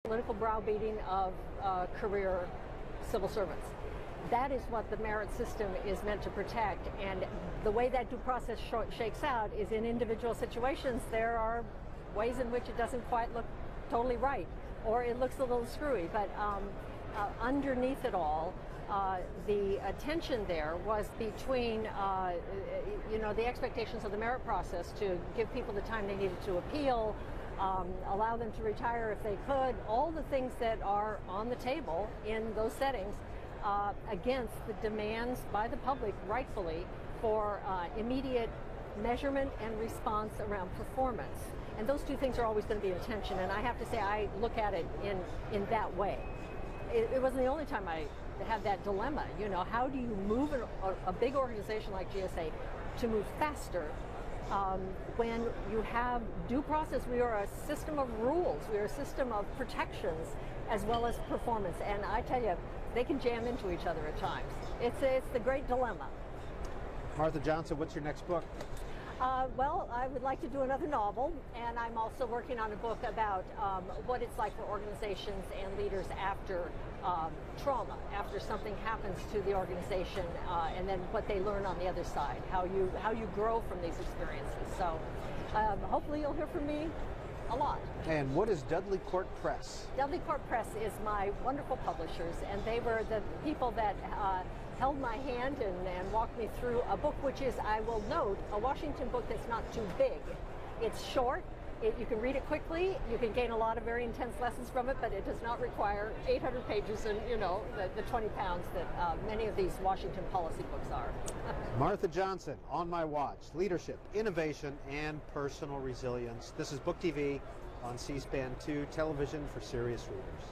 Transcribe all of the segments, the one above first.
Political browbeating of career civil servants. That is what the merit system is meant to protect, and the way that due process shakes out is in individual situations there are ways in which it doesn't quite look totally right, or it looks a little screwy, but underneath it all, the attention there was between the expectations of the merit process to give people the time they needed to appeal, allow them to retire if they could, all the things that are on the table in those settings, against the demands by the public, rightfully, for immediate measurement and response around performance. And those two things are always going to be in tension, and I have to say I look at it in that way. It wasn't the only time I had that dilemma. How do you move a big organization like GSA to move faster when you have due process? We are a system of rules. We are a system of protections as well as performance. And I tell you, they can jam into each other at times. It's the great dilemma. Martha Johnson, what's your next book? Well, I would like to do another novel, and I'm also working on a book about what it's like for organizations and leaders after trauma, after something happens to the organization, and then what they learn on the other side, how you grow from these experiences. So hopefully you'll hear from me a lot. And what is Dudley Court Press? Dudley Court Press is my wonderful publishers, and they were the people that held my hand and walked me through a book which is, I will note, a Washington book that's not too big. It's short, you can read it quickly, you can gain a lot of very intense lessons from it, but it does not require 800 pages and, the 20 pounds that many of these Washington policy books are. Martha Johnson, On My Watch, Leadership, Innovation, and Personal Resilience. This is Book TV on C-SPAN 2, television for serious readers.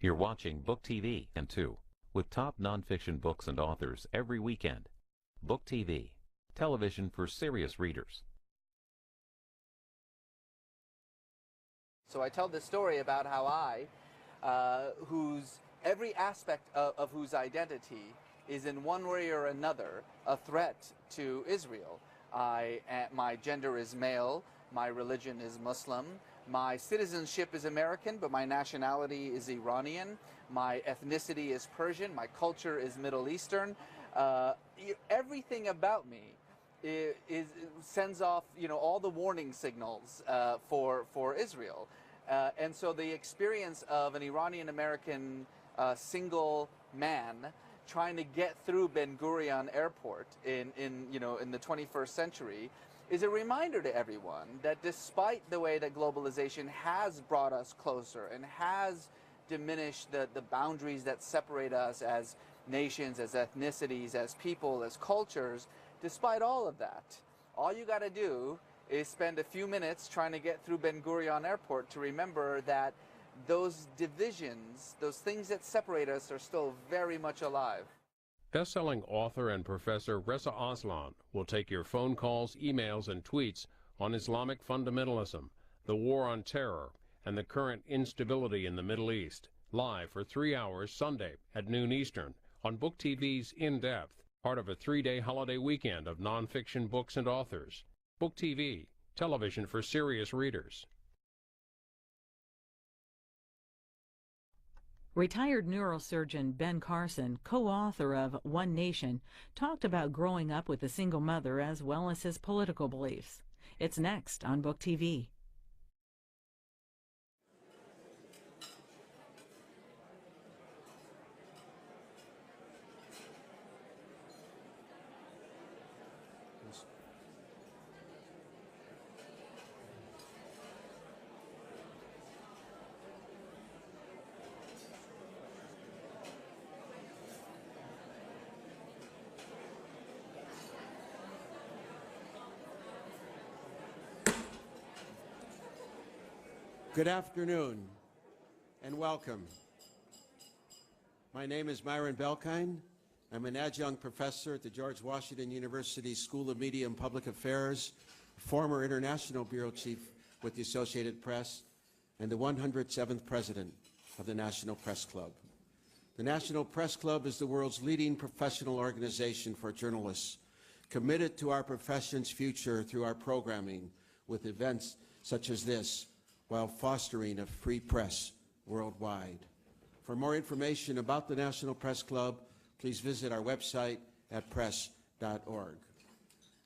You're watching Book TV and 2, with top nonfiction books and authors every weekend. Book TV, television for serious readers. So I tell this story about how I, whose every aspect of whose identity is in one way or another a threat to Israel. My gender is male, my religion is Muslim, my citizenship is American, but my nationality is Iranian, my ethnicity is Persian, my culture is Middle Eastern. Everything about me sends off, all the warning signals for Israel. And so the experience of an Iranian-American single man trying to get through Ben Gurion Airport in the 21st century is a reminder to everyone that despite the way that globalization has brought us closer and has diminished the boundaries that separate us as nations, as ethnicities, as people, as cultures, despite all of that, all you got to do is spend a few minutes trying to get through Ben Gurion Airport to remember that those divisions, those things that separate us, are still very much alive. Best-selling author and professor Reza Aslan will take your phone calls, emails, and tweets on Islamic fundamentalism, the war on terror, and the current instability in the Middle East, live for 3 hours Sunday at noon Eastern on Book TV's In Depth, part of a 3-day holiday weekend of nonfiction books and authors. Book TV, television for serious readers. Retired neurosurgeon Ben Carson, co-author of One Nation, talked about growing up with a single mother as well as his political beliefs. It's next on Book TV. Good afternoon and welcome. My name is Myron Belkine. I'm an adjunct professor at the George Washington University School of Media and Public Affairs, former international bureau chief with the Associated Press, and the 107th president of the National Press Club. The National Press Club is the world's leading professional organization for journalists, committed to our profession's future through our programming with events such as this, while fostering a free press worldwide. For more information about the National Press Club, please visit our website at press.org.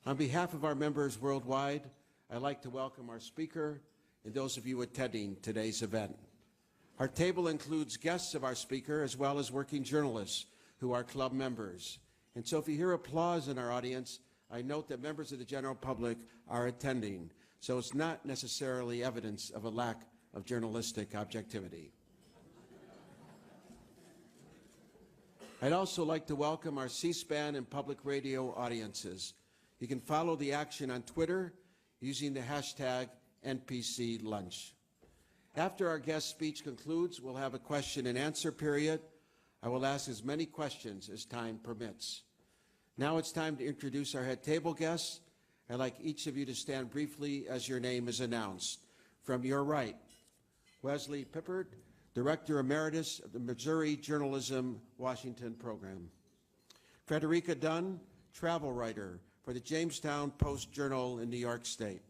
On behalf of our members worldwide, I'd like to welcome our speaker and those of you attending today's event. Our table includes guests of our speaker as well as working journalists who are club members. And so if you hear applause in our audience, I note that members of the general public are attending, so it's not necessarily evidence of a lack of journalistic objectivity. I'd also like to welcome our C-SPAN and public radio audiences. You can follow the action on Twitter using the hashtag NPCLunch. After our guest speech concludes, we'll have a question and answer period. I will ask as many questions as time permits. Now it's time to introduce our head table guests. I'd like each of you to stand briefly as your name is announced. From your right, Wesley Pippert, Director Emeritus of the Missouri Journalism Washington Program. Frederica Dunn, travel writer for the Jamestown Post-Journal in New York State.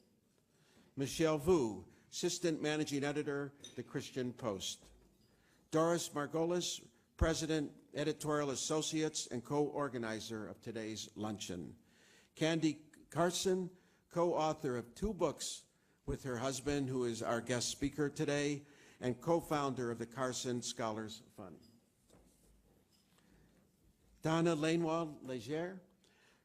Michelle Vu, Assistant Managing Editor, The Christian Post. Doris Margolis, President, Editorial Associates, and co-organizer of today's luncheon. Candy Carson, co-author of 2 books with her husband, who is our guest speaker today, and co-founder of the Carson Scholars Fund. Donna Lainwald-Leger,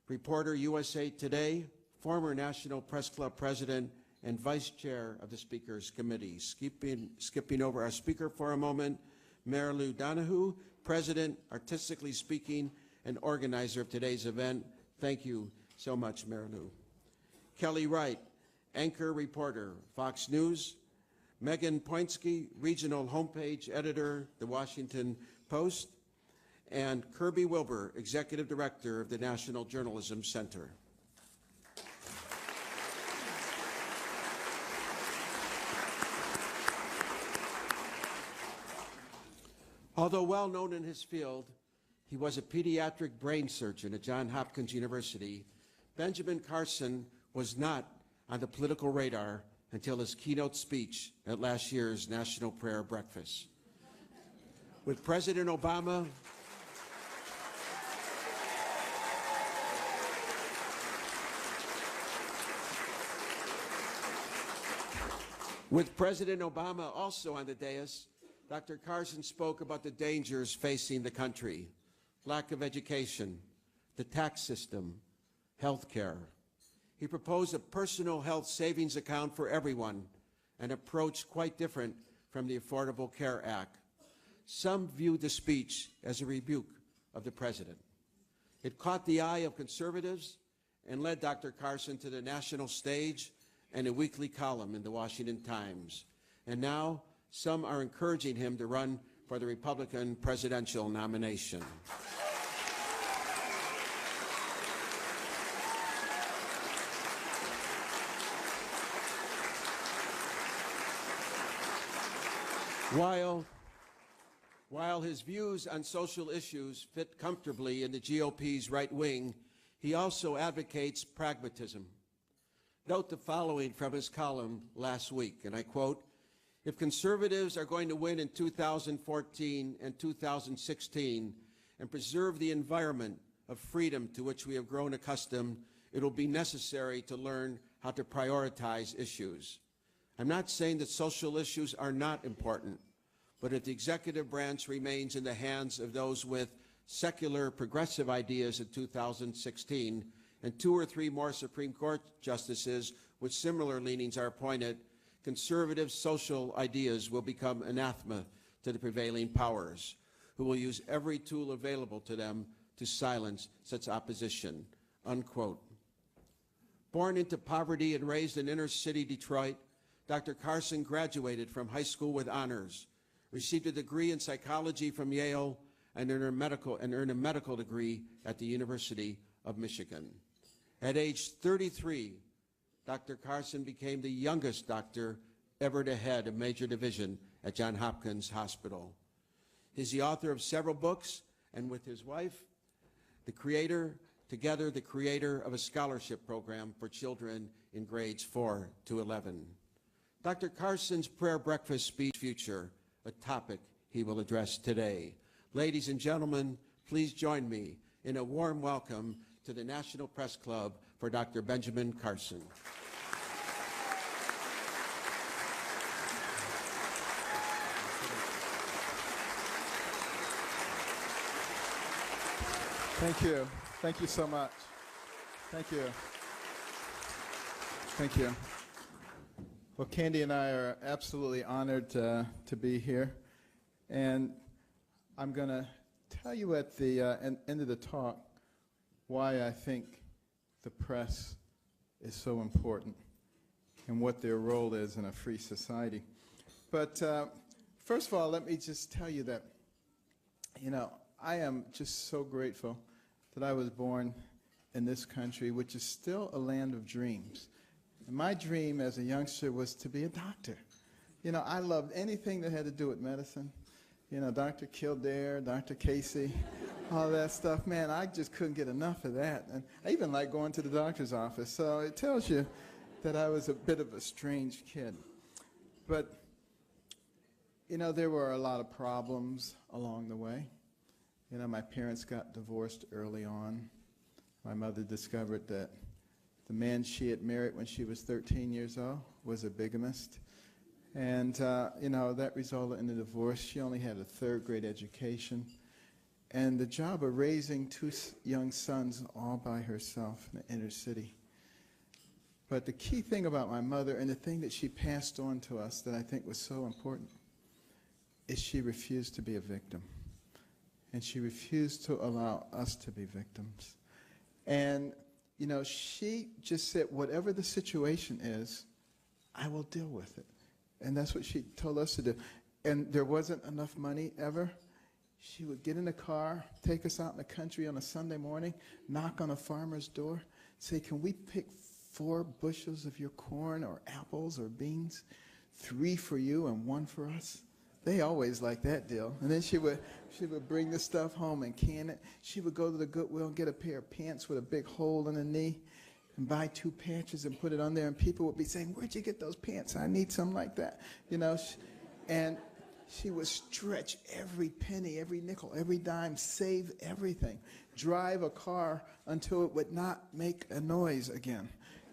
reporter USA Today, former National Press Club president and vice chair of the Speakers Committee. Skipping over our speaker for a moment, Mary Lou Donahue, president, artistically speaking, and organizer of today's event. Thank you so much, Mary Lou. Kelly Wright, anchor reporter, Fox News. Megan Pointsky, regional homepage editor, The Washington Post. And Kirby Wilbur, executive director of the National Journalism Center. Although well known in his field, he was a pediatric brain surgeon at Johns Hopkins University. Benjamin Carson was not on the political radar until his keynote speech at last year's National Prayer Breakfast. With President Obama also on the dais, Dr. Carson spoke about the dangers facing the country: lack of education, the tax system, health care. He proposed a personal health savings account for everyone, an approach quite different from the Affordable Care Act. Some viewed the speech as a rebuke of the president. It caught the eye of conservatives and led Dr. Carson to the national stage and a weekly column in the Washington Times. And now, some are encouraging him to run for the Republican presidential nomination. While his views on social issues fit comfortably in the GOP's right wing, he also advocates pragmatism. Note the following from his column last week, and I quote, "If conservatives are going to win in 2014 and 2016 and preserve the environment of freedom to which we have grown accustomed, it will be necessary to learn how to prioritize issues. I'm not saying that social issues are not important, but if the executive branch remains in the hands of those with secular progressive ideas in 2016 and 2 or 3 more Supreme Court justices with similar leanings are appointed, conservative social ideas will become anathema to the prevailing powers, who will use every tool available to them to silence such opposition," unquote. Born into poverty and raised in inner-city Detroit, Dr. Carson graduated from high school with honors, received a degree in psychology from Yale, and earned a medical degree at the University of Michigan. At age 33, Dr. Carson became the youngest doctor ever to head a major division at Johns Hopkins Hospital. He's the author of several books, and with his wife, the creator of a scholarship program for children in grades 4 to 11. Dr. Carson's prayer breakfast speech, Future, a topic he will address today. Ladies and gentlemen, please join me in a warm welcome to the National Press Club for Dr. Benjamin Carson. Thank you. Thank you so much. Thank you. Thank you. Well, Candy and I are absolutely honored to be here. And I'm going to tell you at the end of the talk why I think the press is so important and what their role is in a free society. But first of all, let me just tell you that, you know, I am just so grateful that I was born in this country, which is still a land of dreams. And my dream as a youngster was to be a doctor. You know, I loved anything that had to do with medicine. You know, Dr. Kildare, Dr. Casey, all that stuff. Man, I just couldn't get enough of that. And I even liked going to the doctor's office. So it tells you that I was a bit of a strange kid. But, you know, there were a lot of problems along the way. You know, my parents got divorced early on. My mother discovered that the man she had married when she was 13 years old was a bigamist. And, you know, that resulted in a divorce. She only had a third-grade education. And the job of raising two young sons all by herself in the inner city. But the key thing about my mother, and the thing that she passed on to us that I think was so important, is she refused to be a victim. And she refused to allow us to be victims. And, you know, she just said, whatever the situation is, I will deal with it. And that's what she told us to do. And there wasn't enough money ever. She would get in the car, take us out in the country on a Sunday morning, knock on a farmer's door, say, can we pick 4 bushels of your corn or apples or beans? 3 for you and 1 for us? They always liked that deal. And then she would bring the stuff home and can it. She would go to the Goodwill and get a pair of pants with a big hole in the knee and buy 2 patches and put it on there. And people would be saying, where'd you get those pants? I need some like that. You know, and she would stretch every penny, every nickel, every dime, save everything, drive a car until it would not make a noise again.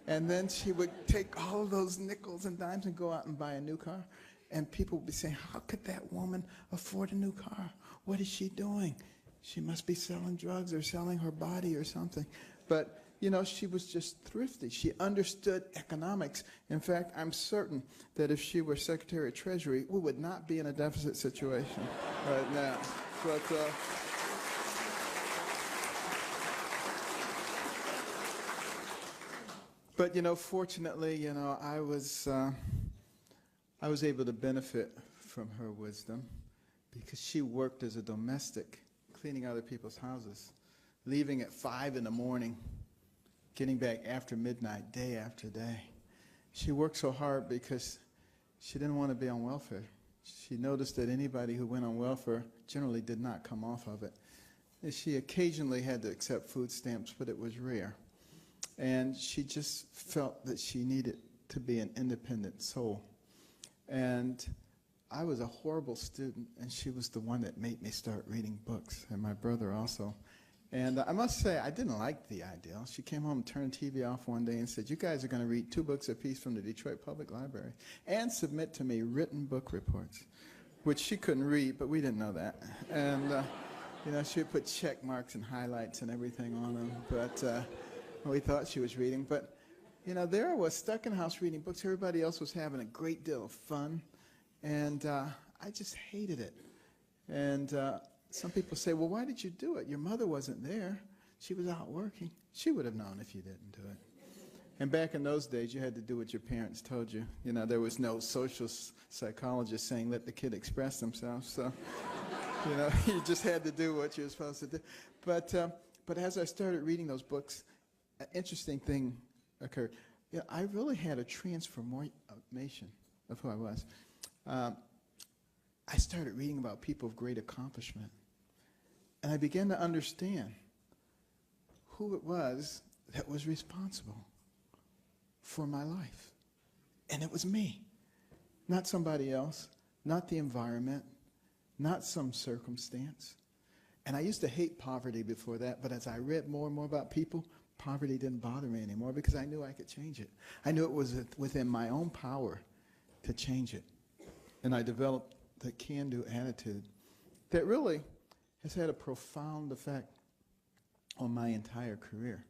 And then she would take all of those nickels and dimes and go out and buy a new car. And people would be saying, how could that woman afford a new car? What is she doing? She must be selling drugs or selling her body or something. But, you know, she was just thrifty. She understood economics. In fact, I'm certain that if she were Secretary of Treasury, we would not be in a deficit situation right now. But, you know, fortunately, you know, I was able to benefit from her wisdom because she worked as a domestic, cleaning other people's houses, leaving at 5 in the morning, getting back after midnight, day after day. She worked so hard because she didn't want to be on welfare. She noticed that anybody who went on welfare generally did not come off of it. And she occasionally had to accept food stamps, but it was rare. And she just felt that she needed to be an independent soul. And I was a horrible student, and she was the one that made me start reading books, and my brother also. And I must say, I didn't like the idea. She came home, turned the TV off one day, and said, you guys are going to read 2 books apiece from the Detroit Public Library and submit to me written book reports, which she couldn't read, but we didn't know that. And, you know, she would put check marks and highlights and everything on them, but we thought she was reading. But you know, there I was stuck in the house reading books. Everybody else was having a great deal of fun, and I just hated it. And some people say, well, why did you do it? Your mother wasn't there. She was out working. She would have known if you didn't do it. And back in those days, you had to do what your parents told you. You know, there was no social psychologist saying, let the kid express themselves. So, you know, you just had to do what you were supposed to do. But as I started reading those books, an interesting thing occurred. You know, I really had a transformation of who I was. I started reading about people of great accomplishment. And I began to understand who it was that was responsible for my life. And it was me. not somebody else, not the environment, not some circumstance. And I used to hate poverty before that, but as I read more and more about people, poverty didn't bother me anymore because I knew I could change it. I knew it was within my own power to change it. And I developed the can-do attitude that really has had a profound effect on my entire career.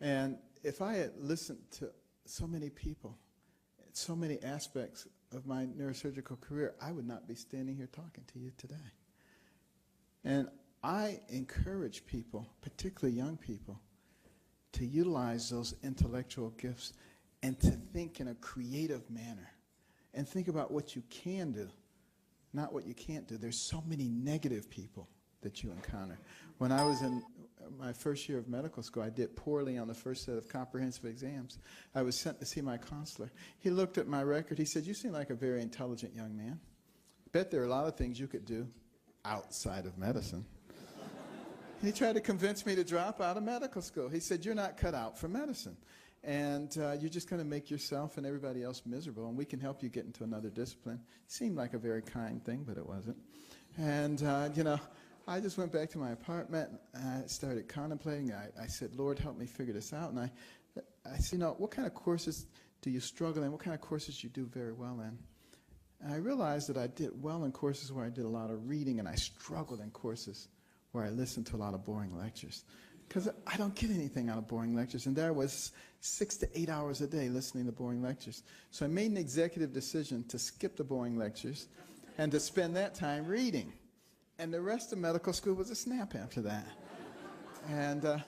And if I had listened to so many people, so many aspects of my neurosurgical career, I would not be standing here talking to you today. And I encourage people, particularly young people, to utilize those intellectual gifts and to think in a creative manner and think about what you can do, not what you can't do. There's so many negative people that you encounter. When I was in my first year of medical school, I did poorly on the first set of comprehensive exams. I was sent to see my counselor. He looked at my record. He said, "You seem like a very intelligent young man. Bet there are a lot of things you could do outside of medicine." He tried to convince me to drop out of medical school. He said, "You're not cut out for medicine. And you're just going to make yourself and everybody else miserable, and we can help you get into another discipline." Seemed like a very kind thing, but it wasn't. And, you know, I just went back to my apartment, and I started contemplating. I said, "Lord, help me figure this out." And I said, "You know, what kind of courses do you struggle in? What kind of courses do you do very well in?" And I realized that I did well in courses where I did a lot of reading, and I struggled in courses where I listened to a lot of boring lectures. Because I don't get anything out of boring lectures. And there was 6 to 8 hours a day listening to boring lectures. So I made an executive decision to skip the boring lectures and to spend that time reading. And the rest of medical school was a snap after that. And